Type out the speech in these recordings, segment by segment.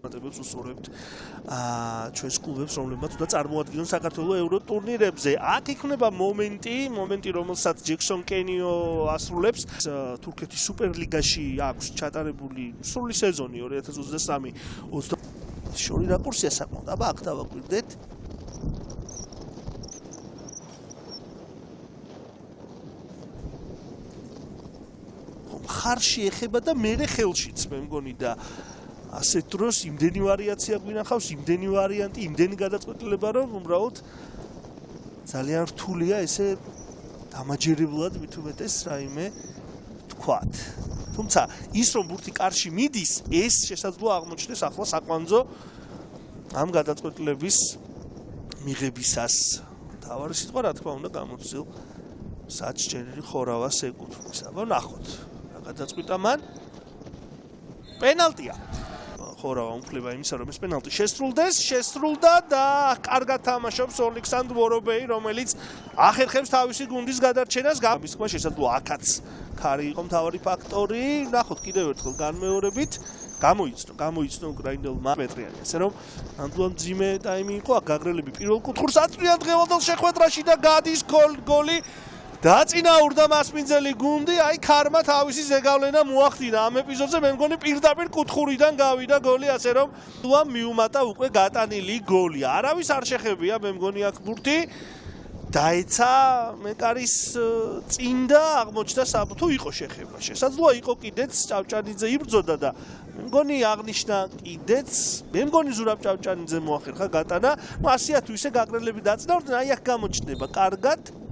მატებებს უსურვებთ ჩვენს კლუბებს, რომლებმაც უნდა წარმოადგინონ საქართველოს ეურო ტურნირებზე. აქ იქნება მომენტი, რომელსაც ჯექსონ კენიო ასრულებს. თურქეთის სუპერლიგაში აქვს ჩატარებული სრული სეზონი 2023-20 შორი რაკურსია საკმაოდ. აბა აქ დავაკვირდეთ. ხარში ეხება და მერე ხელშიც მე მგონი და ასეთ დროს იმდენი ვარიაცია გვინახავს, იმდენი ვარიანტი, იმდენი გადაწყვეტილება, რომ უბრალოდ ძალიან რთულია ესე დამაჯერებლად მით უმეტეს რაიმე თქვათ. თუმცა ის რომ ბურთი კარში მიდის, ეს შესაძლოა აღმოჩნდეს ახლა საკვანძო ამ გადაწყვეტილების მიღებისას. თავარი სიტყვა რა თქმა უნდა გამოცდილ საჭჭელი ხორავას ეკუთვნის. აბა ნახოთ. გადაწყვიტა მან პენალტია. ხორავა უმხლება იმისა, რომ ეს პენალტი შესრულდა და კარგად თამაშობს ოლექსანდრ ვორობეი, რომელიც ახერხებს თავისი გუნდის გადარჩენას. გამის თქმა შესაძლოა აქაც ქარი იყო მთავარი ფაქტორი. ნახოთ კიდევ ერთხელ განმეორებით. გამოიცნო უკრაინელმა პეტრიანი. ასე რომ ნამდვილად ძიმე ტაიმი იყო. აქ გაგრელები პირველ კუთხურს აწვდიან დღევანდელ შეხვედრაში და გადის გოლი. დაწინაურდა მასპინძელი გუნდი, აი ქარმა თავისი ზეგავლენა მოახდინა ამ ეპიზოდზე. მე მგონი პირდაპირ კუთხურიდან გავიდა გოლი, ასე რომ მიუმატა უკვე გატანილი გოლი. არავის არ შეხებია, მე მგონი აქ ბურთი დაეცა მეკარის წინ და აღმოჩნდა საბუთო იყო შეხება. შესაძლოა იყო კიდეც ჭავჭანიძე იბრძოდა და მე მგონი აღნიშნა კიდეც, მე მგონი ზურაბ ჭავჭანიძე მოახერხა გატანა. ასე თუ ისე გაგრელები დაწინაურდნენ, აი აქ გამოჩნდება კარგად.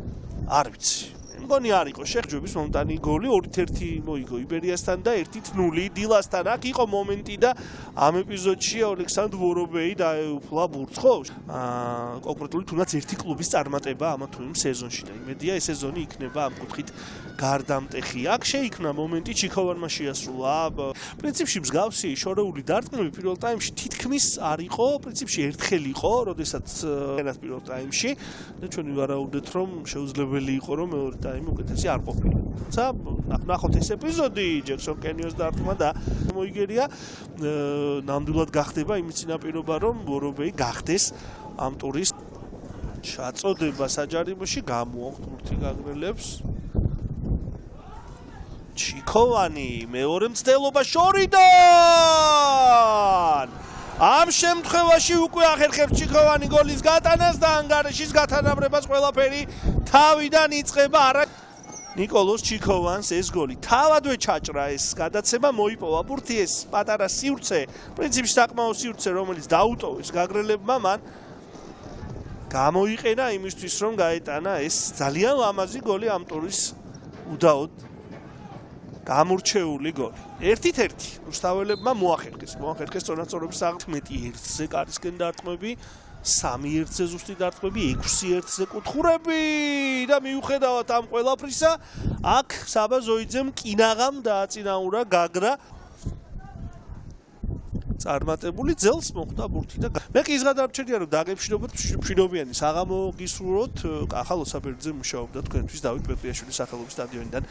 არ ვიცი. მე მგონი არ იყო შეხჯობის მომტანი გოლი 2-1 მოიგო იბერიასთან და 1-0 დილასთან. აქ იყო მომენტი და ამ ეპიზოდში ოლექსანდრ ვორობეი დაეუფლა ბურთს, ხო? კონკრეტული თუნდაც ერთი კლუბის წარმატება ამა თუ იმ სეზონში და იმედია ეს სეზონი იქნება ამ კუთხით გარდამტეხი. აქ შეიქმნა მომენტი ჩიქოვანმა შეასრულა. პრინციპში მსგავსი შორეული დარტყმები პირველ ტაიმში თითქმის არ იყო, პრინციპში ერთხელ იყო, როდესაც პირველ ტაიმში და ჩვენ ვარაუდეთ, რომ შეუძლებელი იყო, რომ მეორე ტაიმი უკეთესი არ ყოფილა. თუმცა ნახოთ ეს ეპიზოდი, ჯექსონ კენიოს დარტყმა და მოიგერია ნამდვილად გახდება იმის წინაპირობა, რომ ვორობეი გახდეს ამ ტურის ჩაწოდება საჯარიმოში. გამოაქვთ ბურთი გაგრელებს. ჩიქოვანი მეორე მცდელობა შორიდან. ამ შემთხვევაში უკვე ახერხებს ჩიქოვანი გოლის გატანას და ანგარიშის გათანაბრებას ყველაფერი თავიდან იწყება. ნიკოლოს ჩიქოვანს ეს გოლი თავადვე ჩაჭრა, ეს გადაცემა მოიპოვა ბურთი, ეს პატარა სივრცე, პრინციპში საკმაო სივრცე, რომელიც დაუტოვეს გაგრელებმა, მან გამოიყენა იმისთვის, რომ გაეტანა ეს ძალიან ლამაზი გოლი ამ ტურის უდაოდ გამორჩეული გოლი. 1-1 რუსთაველებმა მოახერხეს სწორნაცორობის 11-1-ზე კარისკენ დარტყმები, 3-1-ზე ზუსტი დარტყმები, 6-1-ზე კუთხურები და მიუხედავად ამ ყველაფრისა, აქ საბა ზოიძემ კინაღამ დააწინაურა გაგრა. წარმატებული ძელს მოხვდა ბურთი და მე კი ის გადარჩენია, რომ დაგეფშინოთ მშვიდობიანი საღამო გისურვოთ. ახალ ოსაბერძე მუშაობდა თქვენთვის დავით პეტრიაშვილის სახელობის სტადიონიდან.